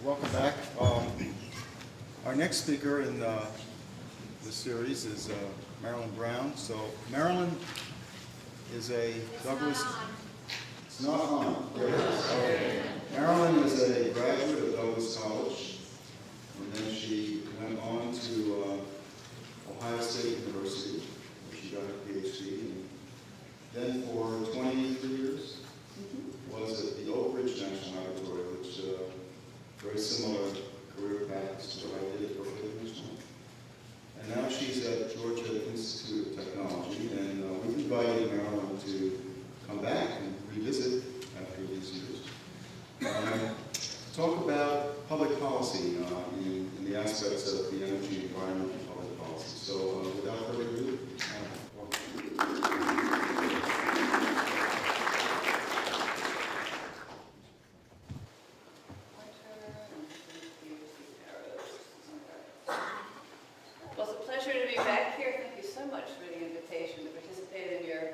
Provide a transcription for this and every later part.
Welcome back. Our next speaker in this series is Marilyn Brown. So Marilyn is a Douglas. It's not on. There it is. Okay. Marilyn is a graduate of Douglas College, and then she went on to Ohio State University, where she got her PhD, and then for 23 years was at the Oak Ridge National Laboratory, which very similar career paths to what I did at Berkeley National. And now she's at Georgia Institute of Technology, and we've invited Marilyn to come back and revisit after these years. Talk about public policy in the aspects of the energy environment and public policy. So without further ado, Well, it's a pleasure to be back here. Thank you so much for the invitation to participate in your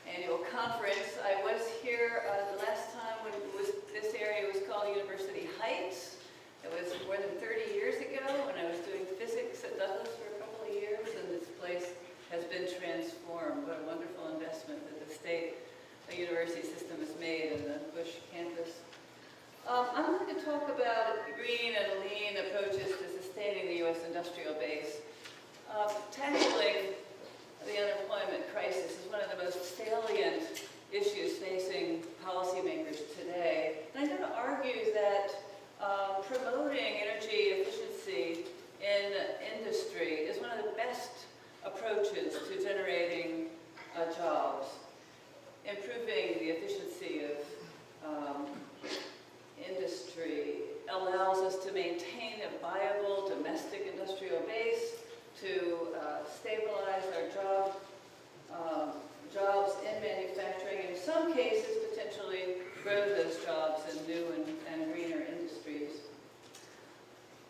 annual conference. I was here the last time when this area was called University Heights. It was more than 30 years ago when I was doing physics at Douglas for a couple of years, and this place has been transformed. What a wonderful investment that the state university system has made in the Bush campus. I'm going to talk about green and lean approaches to sustaining the U.S. industrial base. Tackling the unemployment crisis is one of the most salient issues facing policymakers today. And I'm going to argue that promoting energy efficiency in industry is one of the best approaches to generating jobs. Improving the efficiency of industry allows us to maintain a viable domestic industrial base, to stabilize our jobs in manufacturing, and in some cases potentially grow those jobs in new and greener industries.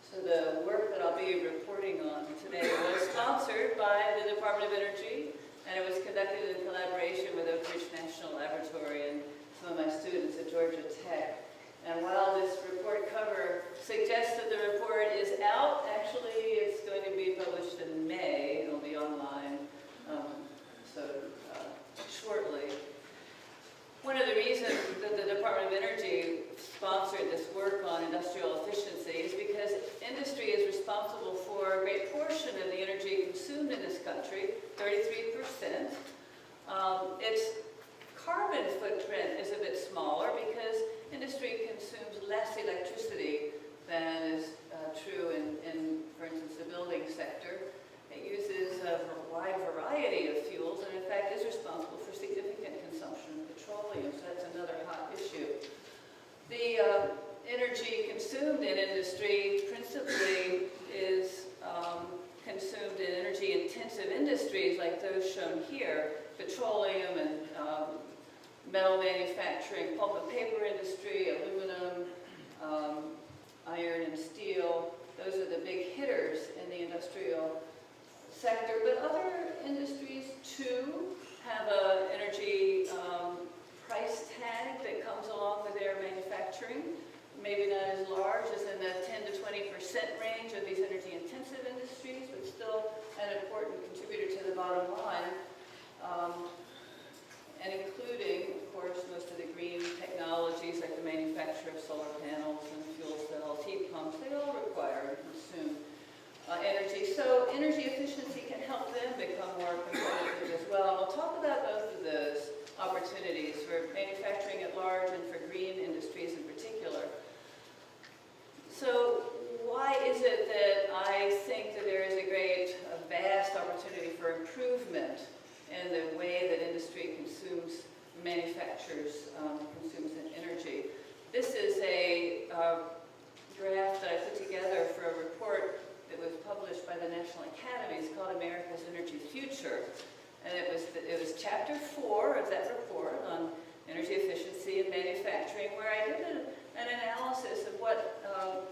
So the work that I'll be reporting on today was sponsored by the Department of Energy, and it was conducted in collaboration with Oak Ridge National Laboratory and some of my students at Georgia Tech. And while this report cover suggests that the report is out, actually it's going to be published in May. It'll be online shortly. One of the reasons that the Department of Energy sponsored this work on industrial efficiency is because industry is responsible for a great portion of the energy consumed in this country, 33%. Its carbon footprint is a bit smaller because industry consumes less electricity than is true in, for instance, the building sector. It uses a wide variety of fuels and, in fact, is responsible for significant consumption of petroleum, so that's another hot issue. The energy consumed in industry principally is consumed in energy-intensive industries like those shown here, petroleum and metal manufacturing, pulp and paper industry, aluminum, iron and steel. Those are the big hitters in the industrial sector. But other industries, too, have an energy price tag that comes along with their manufacturing. Maybe not as large as in the 10 to 20% range of these energy-intensive industries, but still an important contributor to the bottom line. And including, of course, most of the green technologies like the manufacture of solar panels and fuel cells, heat pumps, they all require and consume energy. So energy efficiency can help them become more competitive as well. And we'll talk about both of those opportunities for manufacturing at large and for green industries in particular. So why is it that I think that there is a vast opportunity for improvement in the way that industry manufactures, consumes energy? This is a draft that I put together for a report that was published by the National Academies called America's Energy Future. And it was chapter 4 of that report on energy efficiency in manufacturing, where I did an analysis of what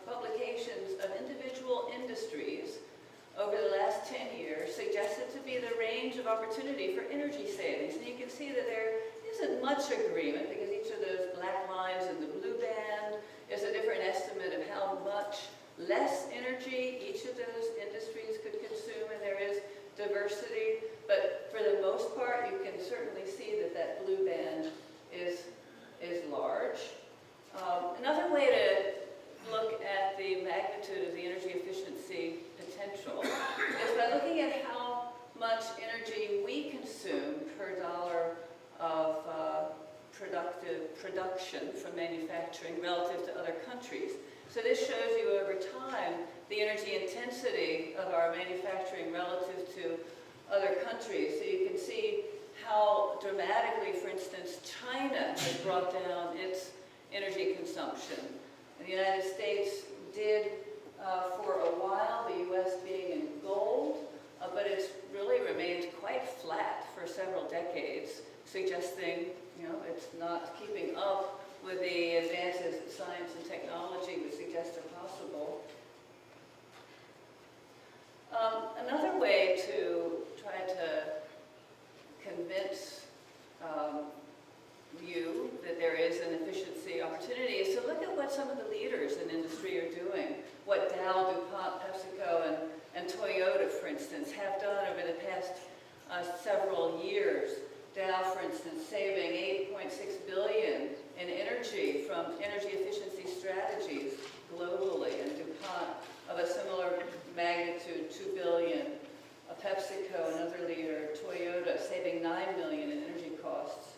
publications of individual industries over the last 10 years suggested to be the range of opportunity for energy savings. And you can see that there isn't much agreement because each of those black lines in the blue band is a different estimate of how less energy each of those industries could consume, and there is diversity. But for the most part, you can certainly see that that blue band is large. Another way to look at the magnitude of the energy efficiency potential is by looking at how much energy we consume per dollar of production from manufacturing relative to other countries. So this shows you over time the energy intensity of our manufacturing relative to other countries. So you can see how dramatically, for instance, China has brought down its energy consumption. And the United States did for a while, the U.S. being in gold, but it's really remained quite flat for several decades, suggesting, it's not keeping up with the advances that science and technology would suggest are possible. Another way to try to convince you that there is an efficiency opportunity is to look at what some of the leaders in industry are doing. What Dow, DuPont, PepsiCo, and Toyota, for instance, have done over the past several years. Dow, for instance, saving $8.6 billion in energy from energy efficiency strategies globally, and DuPont of a similar magnitude, $2 billion. PepsiCo, another leader, Toyota, saving $9 million in energy costs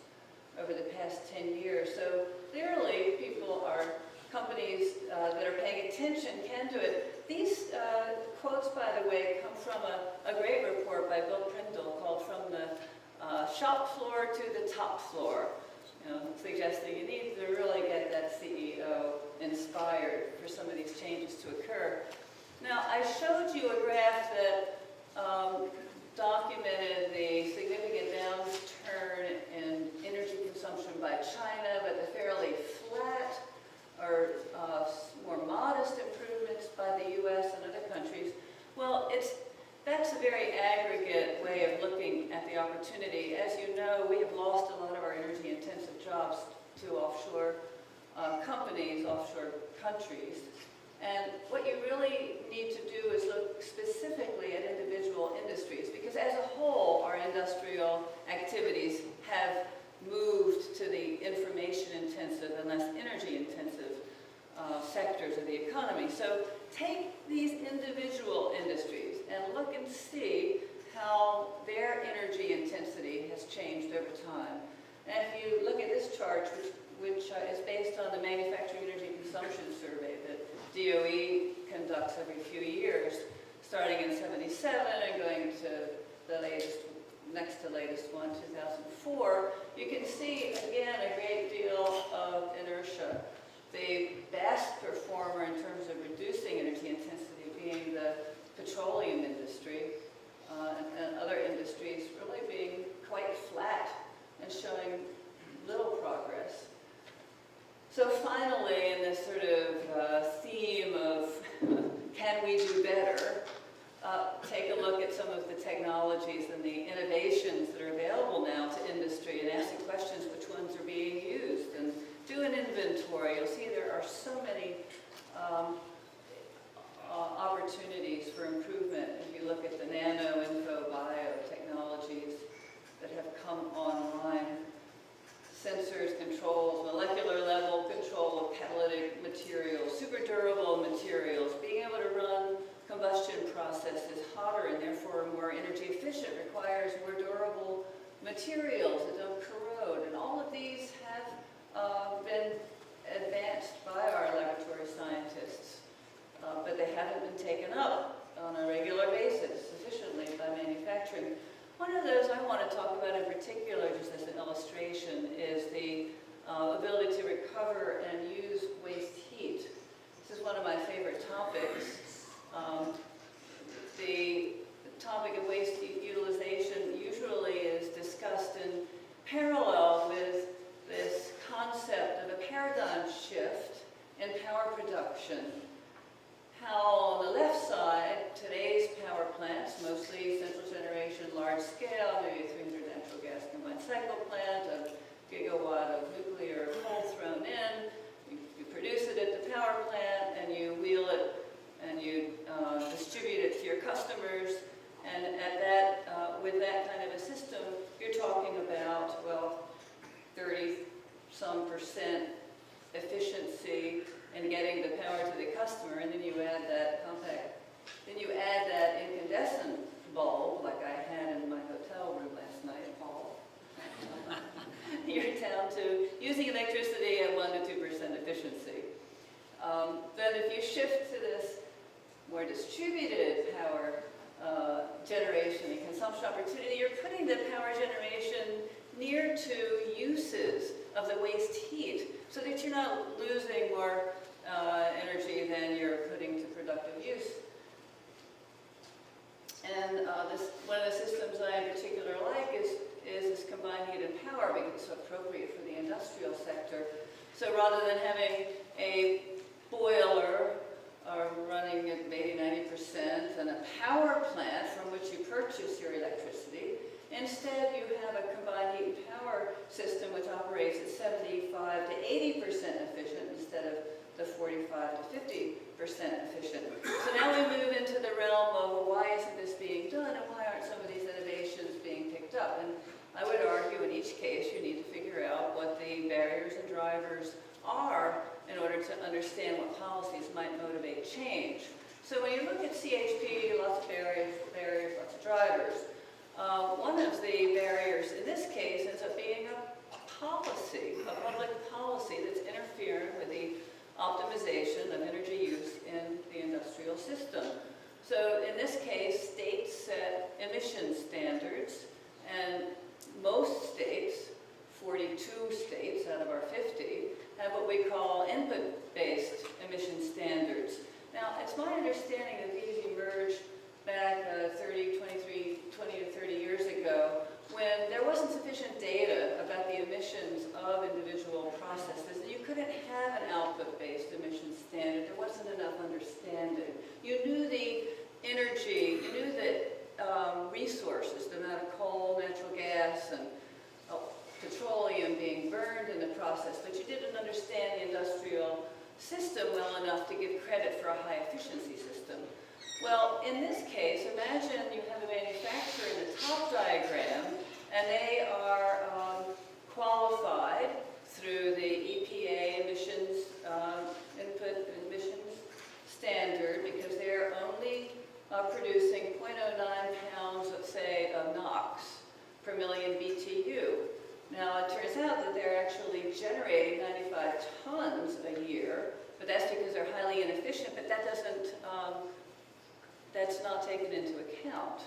over the past 10 years. So clearly, companies that are paying attention can do it. These quotes, by the way, come from a great report by Bill Prindle called From the Shop Floor to the Top Floor, suggesting you need to really get that CEO inspired for some of these changes to occur. Now, I showed you a graph that documented the significant downturn in energy consumption by China, but the fairly flat or more modest improvements by the U.S. and other countries. Well, that's a very aggregate way of looking at the opportunity. As you know, we have lost a lot of our energy-intensive jobs to offshore companies, offshore countries. And what you really need to do is look specifically at individual industries, because as a whole, our industrial activities have moved to the information-intensive and less energy-intensive sectors of the economy. So take these individual industries and look and see how their energy intensity has changed over time. And if you look at this chart, which is based on the Manufacturing Energy Consumption Survey that DOE conducts every few years, starting in '77 and going to the next to latest one, 2004, you can see, again, a great deal of inertia. The best performer in terms of reducing energy intensity being the petroleum industry, and other industries really being quite flat and showing little progress. So finally, in this sort of theme of can we do better, take a look at some of the technologies and the innovations that are available now to industry and ask the questions which ones are being used, and do an inventory. You'll see there are so many opportunities for improvement if you look at the nano, info, bio technologies that have come online. Sensors, controls, molecular level control of catalytic materials, super durable materials, being able to run combustion processes hotter and therefore more energy efficient requires more durable materials that don't corrode. And all of these have been advanced by our laboratory scientists, but they haven't been taken up on a regular basis sufficiently by manufacturing. One of those I want to talk about in particular, just as an illustration, is the ability to recover and use waste heat. This is one of my favorite topics. The topic of waste heat utilization usually is discussed in parallel with this concept of a paradigm shift in power production. How on the left side, today's power plants, mostly central generation, large scale, maybe 300 natural gas combined cycle plant, a gigawatt of nuclear coal thrown in, you produce it at the power plant and you wheel it 30-some% efficiency in getting the power to the customer, and then you add that incandescent bulb, like I had in my hotel room last night, Paul, you're down to using electricity at 1 to 2% efficiency. Then if you shift to this more distributed power generation and consumption opportunity, you're putting the power generation near to uses of the waste heat, so that you're not losing more energy than you're putting to productive use. And one of the systems I in particular like is this combined heat and power, because it's so appropriate for the industrial sector. So rather than having a boiler running at maybe 90% and a power plant from which you purchase your electricity, instead you have a combined heat and power system which operates at 75 to 80% efficient instead of the 45 to 50% efficient. So now we move into the realm of, well, why isn't this being done, and why aren't some of these innovations being picked up? And I would argue in each case you need to figure out what the barriers and drivers are in order to understand what policies might motivate change. So when you look at CHP, lots of barriers, lots of drivers. One of the barriers in this case ends up being a policy, a public policy that's interfering with the optimization of energy use in the industrial system. So in this case, states set emission standards, and most states, 42 states out of our 50, have what we call input-based emission standards. Now, it's my understanding that these emerged back 20 to 30 years ago, when there wasn't sufficient data about the emissions of individual processes, and you couldn't have an output-based emission standard. There wasn't enough understanding. You knew the energy, you knew the resources, the amount of coal, natural gas, and petroleum being burned in the process, but you didn't understand the industrial system well enough to give credit for a high-efficiency system. Well, in this case, imagine you have a manufacturer in the top diagram, and they are qualified through the EPA emissions, input emissions standard, because they're only producing 0.09 pounds, let's say, of NOx per million BTU. Now, it turns out that they're actually generating 95 tons a year, but that's because they're highly inefficient, but that doesn't, that's not taken into account.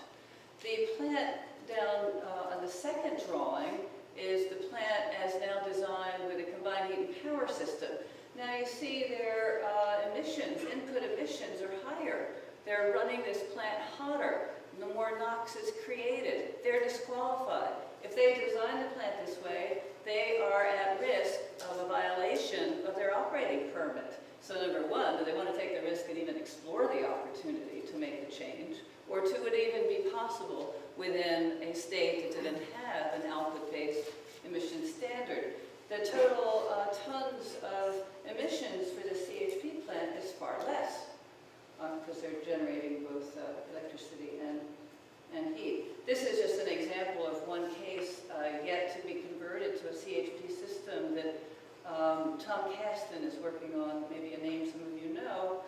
The plant down on the second drawing is the plant as now designed with a combined heat and power system. Now you see their emissions, input emissions are higher. They're running this plant hotter. The more NOx is created, they're disqualified. If they design the plant this way, they are at risk of a violation of their operating permit. So number one, do they want to take the risk and even explore the opportunity to make the change? Or two, would it even be possible within a state that didn't have an output-based emission standard? The total tons of emissions for the CHP plant is far less, because they're generating both electricity and heat. This is just an example of one case yet to be converted to a CHP system that Tom Caston is working on, maybe a name some of you know.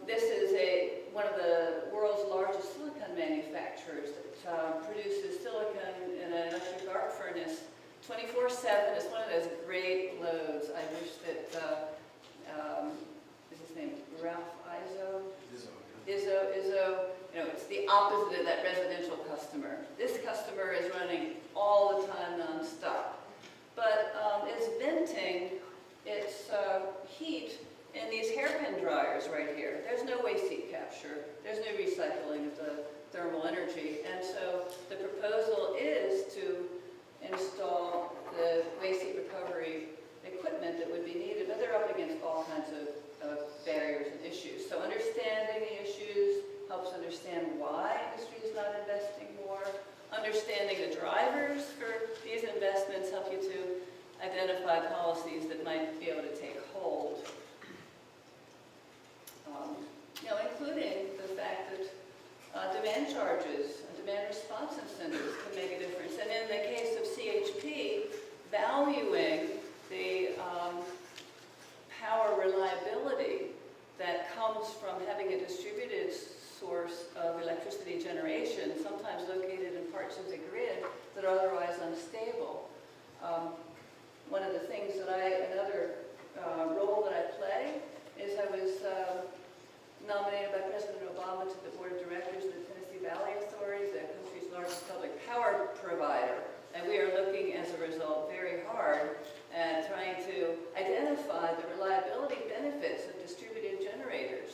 This is one of the world's largest silicon manufacturers that produces silicon in an electric arc furnace 24/7. It's one of those great loads. I wish that, is his name Ralph Izzo? Izzo. You know, it's the opposite of that residential customer. This customer is running all the time non-stop. But it's venting its heat in these hairpin dryers right here. There's no waste heat capture. There's no recycling of the thermal energy. And so the proposal is to install the waste heat recovery equipment that would be needed, but they're up against all kinds of barriers and issues. So understanding the issues helps understand why industry is not investing more. Understanding the drivers for these investments help you to identify policies that might be able to take hold. Including the fact that demand charges and demand response incentives can make a difference. And in the case of CHP, comes from having a distributed source of electricity generation, sometimes located in parts of the grid that are otherwise unstable. One of the things that another role that I play is I was nominated by President Obama to the board of directors of the Tennessee Valley Authority, the country's largest public power provider. And we are looking, as a result, very hard at trying to identify the reliability benefits of distributed generators.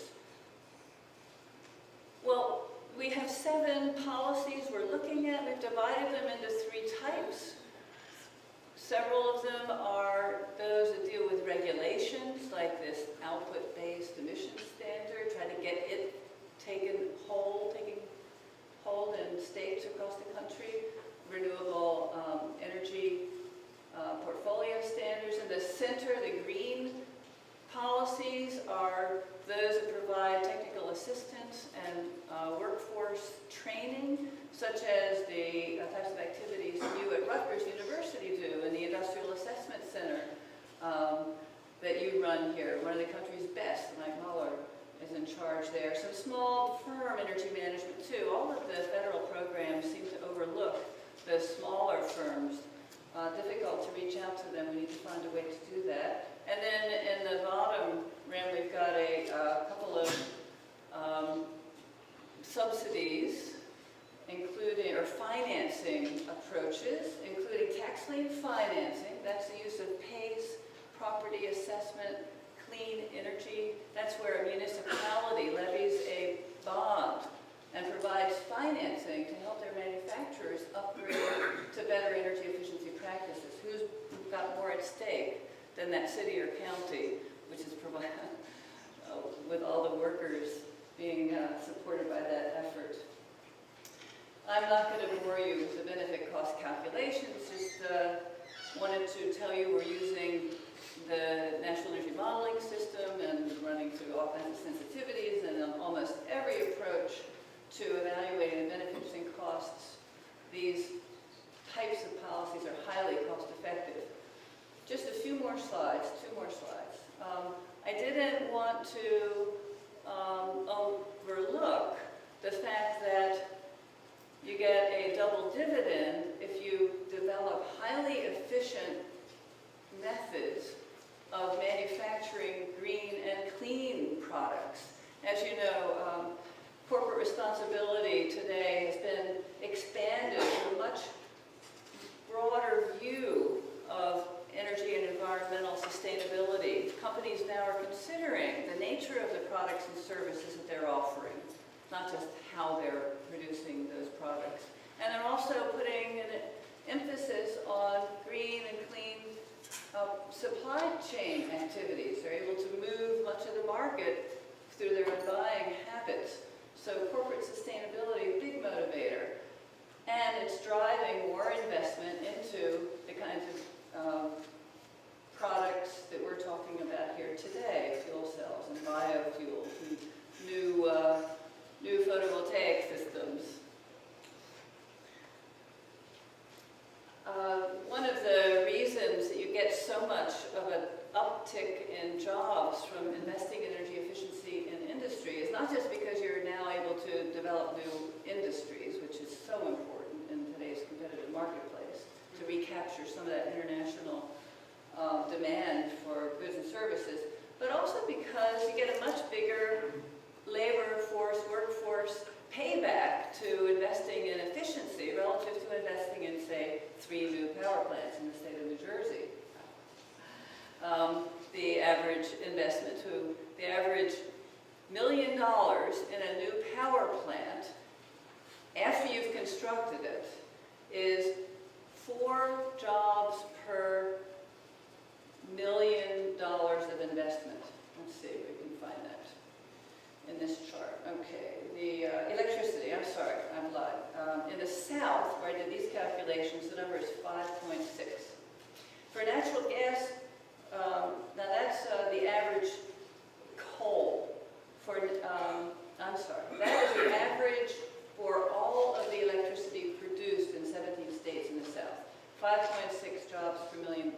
Well, we have 7 policies we're looking at. We've divided them into 3 types. Several of them are those that deal with regulations, like this output-based emissions standard, trying to get it taking hold in states across the country, renewable energy portfolio standards. In the center, the green policies are those that provide technical assistance and workforce training, such as the types of activities you at Rutgers University do in the Industrial Assessment Center that you run here, one of the country's best. Mike Muller is in charge there. Some small firm energy management too. All of the federal programs seem to overlook the smaller firms. Difficult to reach out to them. We need to find a way to do that. And then in the bottom rim, we've got a couple of subsidies, including, or financing approaches, including tax lien financing. That's the use of PACE, property assessment, clean energy. That's where a municipality levies a bond and provides financing to help their manufacturers upgrade to better energy efficiency practices. Who's got more at stake than that city or county, which is provided with all the workers being supported by that effort? I'm not going to bore you with the benefit cost calculations, just wanted to tell you we're using the National Energy Modeling System and running through all kinds of sensitivities and almost every approach to evaluating the benefits and costs. These types of policies are highly cost effective. Just a few more slides, 2 more slides. I didn't want to overlook the fact that you get a double dividend if you develop highly efficient methods of manufacturing green and clean products. As you know, corporate responsibility today has been expanded to a much broader view of energy and environmental sustainability. Companies now are considering the nature of the products and services that they're offering, not just how they're producing those products. And they're also putting an emphasis on green and clean supply chain activities. They're able to move much of the market through their own buying habits. So corporate sustainability, big motivator. And it's driving more investment into the kinds of products that we're talking about here today, fuel cells and biofuels and new photovoltaic systems. One of the reasons that you get so much of an uptick in jobs from investing in energy efficiency in industry is not just because you're now able to develop new industries, which is so important in today's competitive marketplace, to recapture some of that international demand for goods and services, but also because you get a much bigger labor force, workforce payback to investing in efficiency relative to investing in, say, 3 new power plants in the state of New Jersey. The average investment, the average $1 million in a new power plant, after you've constructed it, is 4 jobs per $1 million of investment. Let's see if we can find that in this chart. Okay, the electricity, I'm sorry, I'm lied. In the south, where I did these calculations, the number is 5.6. For natural gas, now that's the average coal. For, I'm sorry, that is the average for all of the electricity produced in 17 states in the south. 5.6 jobs per million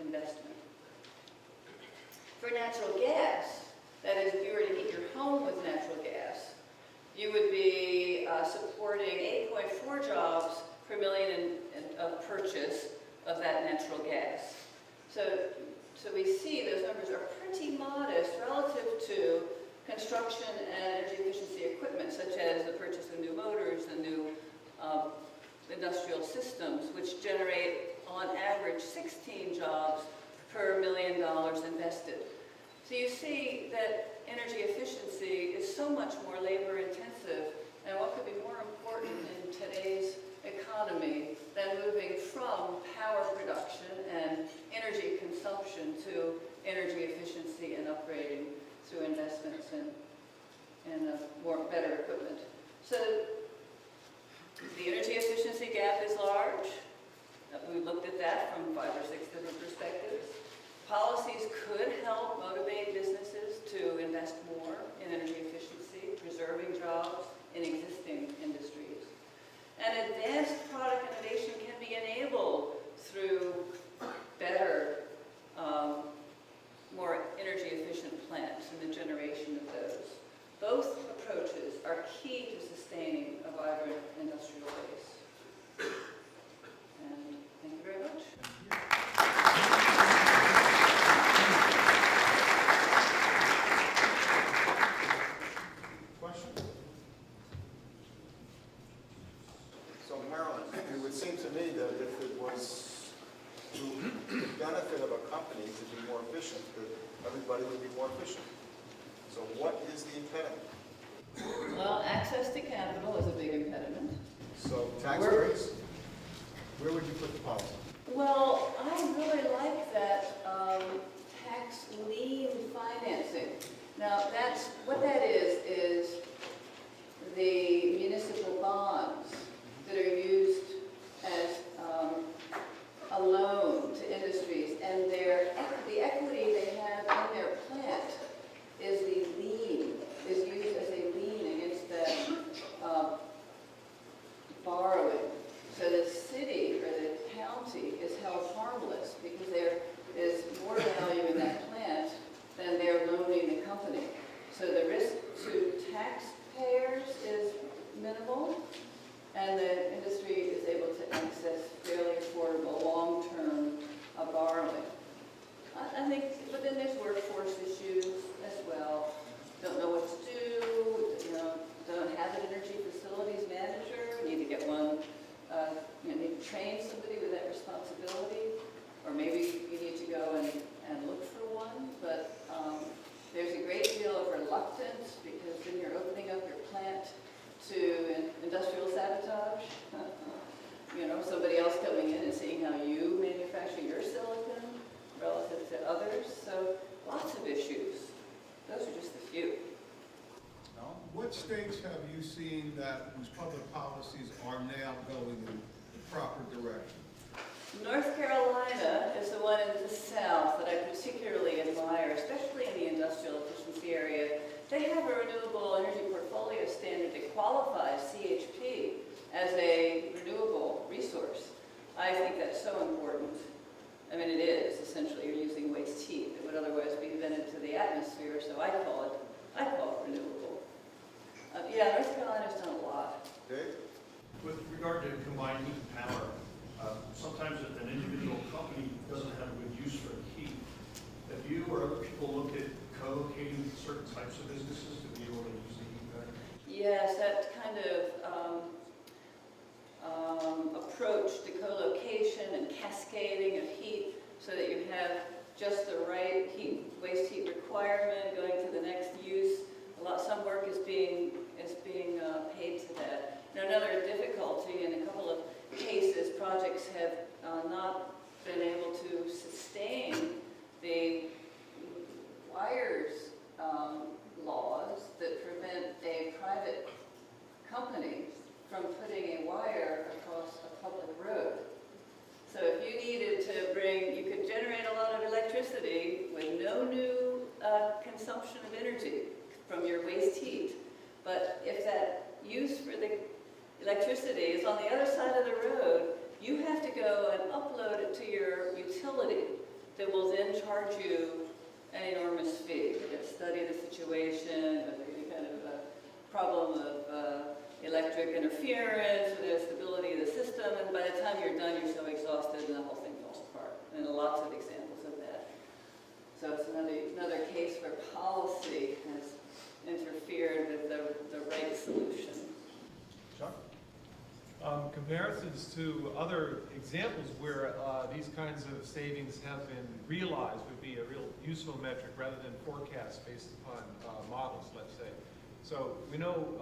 investment. For natural gas, That is, if you were to heat your home with natural gas, you would be supporting 8.4 jobs per million of purchase of that natural gas. So we see those numbers are pretty modest relative to construction and energy efficiency equipment, such as the purchase of new motors and new industrial systems, which generate on average 16 jobs per $1 million invested. So you see that energy efficiency is so much more labor intensive, and what could be more important in today's economy than moving from power production and energy consumption to energy efficiency and upgrading through investments in better equipment. So the energy efficiency gap is large. We looked at that from 5 or 6 different perspectives. Policies could help motivate businesses to invest more in energy efficiency, preserving jobs in existing industries. And advanced product innovation can be enabled through better, more energy efficient plants and the generation of those. Both approaches are key to sustaining a vibrant industrial base. And thank you very much. Questions? So Marilyn, it would seem to me that if it was to the benefit of a company to be more efficient, that everybody would be more efficient. So what is the impediment? Well, access to capital is a big impediment. So tax rates? Where would you put the policy? Well, I really like that tax lien financing. Now, what that is the municipal bonds that are used as a loan to industries, and the equity they have in their plant is used as a lien against that borrowing. So the city or the county is held harmless because there is more value in that plant than they're loaning the company. So the risk to taxpayers is minimal, and the industry is able to access fairly affordable long-term borrowing. I think, but then there's workforce issues as well. Don't know what to do, don't have an energy facilities manager, need to get one, need to train somebody with that responsibility, or maybe you need to go and look for one, but there's a great deal of reluctance because then you're opening up your plant to industrial sabotage. Somebody else coming in and seeing how you manufacture your silicon relative to others. So lots of issues. Those are just a few. What states have you seen that whose public policies are now going in the proper direction? North Carolina is the one in the south that I particularly admire, especially in the industrial efficiency area. They have a renewable energy portfolio standard that qualifies CHP as a renewable resource. I think that's so important. I mean, it is. Essentially, you're using waste heat that would otherwise be vented to the atmosphere, so I call it renewable. Yeah, North Carolina's done a lot. Dave? With regard to combined heat and power, sometimes if an individual company doesn't have a good use for heat, have you or other people looked at co-locating certain types of businesses to be able to use the heat better? Yes, that kind of approach to co-location and cascading of heat so that you have just the right waste heat requirement going to the next use. Some work is being paid to that. Another difficulty in a couple of cases, projects have not been able to sustain the wires laws that prevent a private company from putting a wire across a public road. So if you needed to you could generate a lot of electricity with no new consumption of energy from your waste heat. But if that use for the electricity is on the other side of the road, you have to go and upload it to your utility that will then charge you an enormous fee. They're going to study the situation problem of electric interference, there's stability of the system, and by the time you're done, you're so exhausted and the whole thing falls apart. And lots of examples of that. So it's another case where policy has interfered with the right solution. Chuck? Comparisons to other examples where these kinds of savings have been realized would be a real useful metric rather than forecasts based upon models, let's say. So we know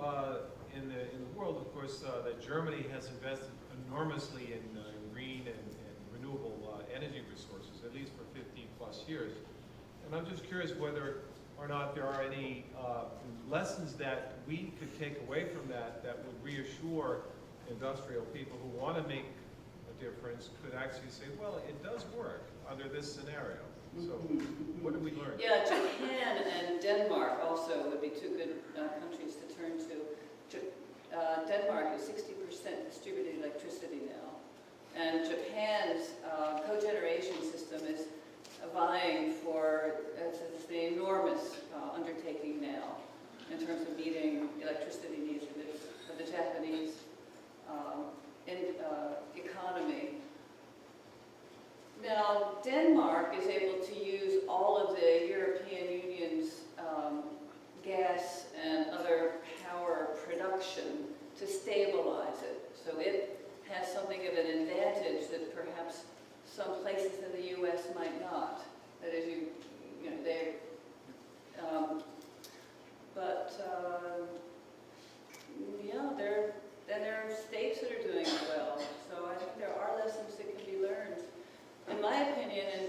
in the world, of course, that Germany has invested enormously in green and renewable energy resources, at least for 15 plus years. And I'm just curious whether or not there are any lessons that we could take away from that would reassure industrial people who want to make a difference could actually say, well, it does work under this scenario. So what did we learn? Yeah, Japan and Denmark also would be two good countries to turn to. Denmark is 60% distributed electricity now. And Japan's cogeneration system is vying for, it's the enormous undertaking now in terms of meeting electricity needs of the Japanese economy. Now, Denmark is able to use all of the European Union's gas and other power production to stabilize it. So it has something of an advantage that perhaps some places in the U.S. might not. That is, you know, they, yeah, there are states that are doing it well. So I think there are lessons that can be learned. In my opinion, and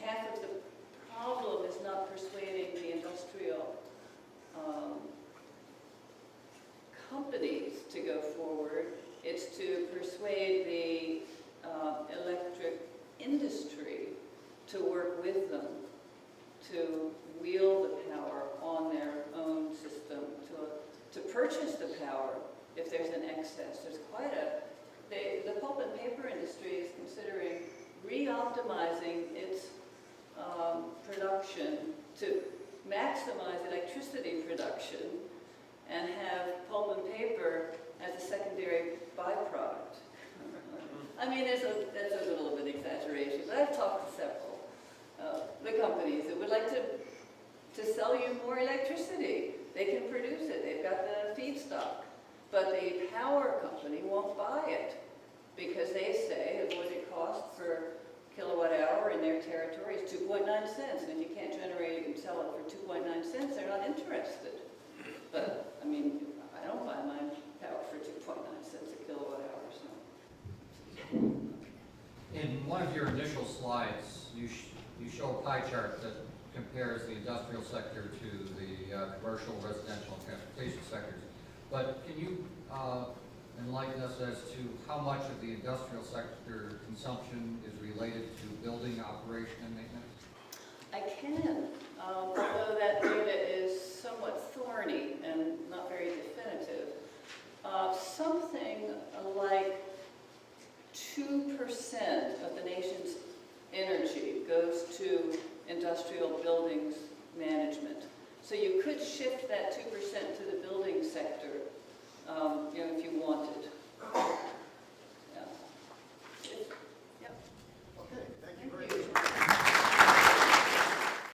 half of the problem is not persuading the industrial companies to go forward. It's to persuade the electric industry to work with them, to wield the power on their own system, to purchase the power if there's an excess. There's quite the pulp and paper industry is considering re-optimizing its production to maximize electricity production and have pulp and paper as a secondary byproduct. I mean, that's a little bit exaggeration, but I've talked to several the companies that would like to sell you more electricity. They can produce it. They've got the feedstock. But the power company won't buy it because they say that what it costs per kilowatt hour in their territory is 2.9 cents. And if you can't generate it and sell it for 2.9 cents, they're not interested. But, I mean, I don't buy my power for 2.9 cents a kilowatt hour. So. In one of your initial slides, you show a pie chart that compares the industrial sector to the commercial, residential, and transportation sectors. But can you enlighten us as to how much of the industrial sector consumption is related to building, operation, and maintenance? I can.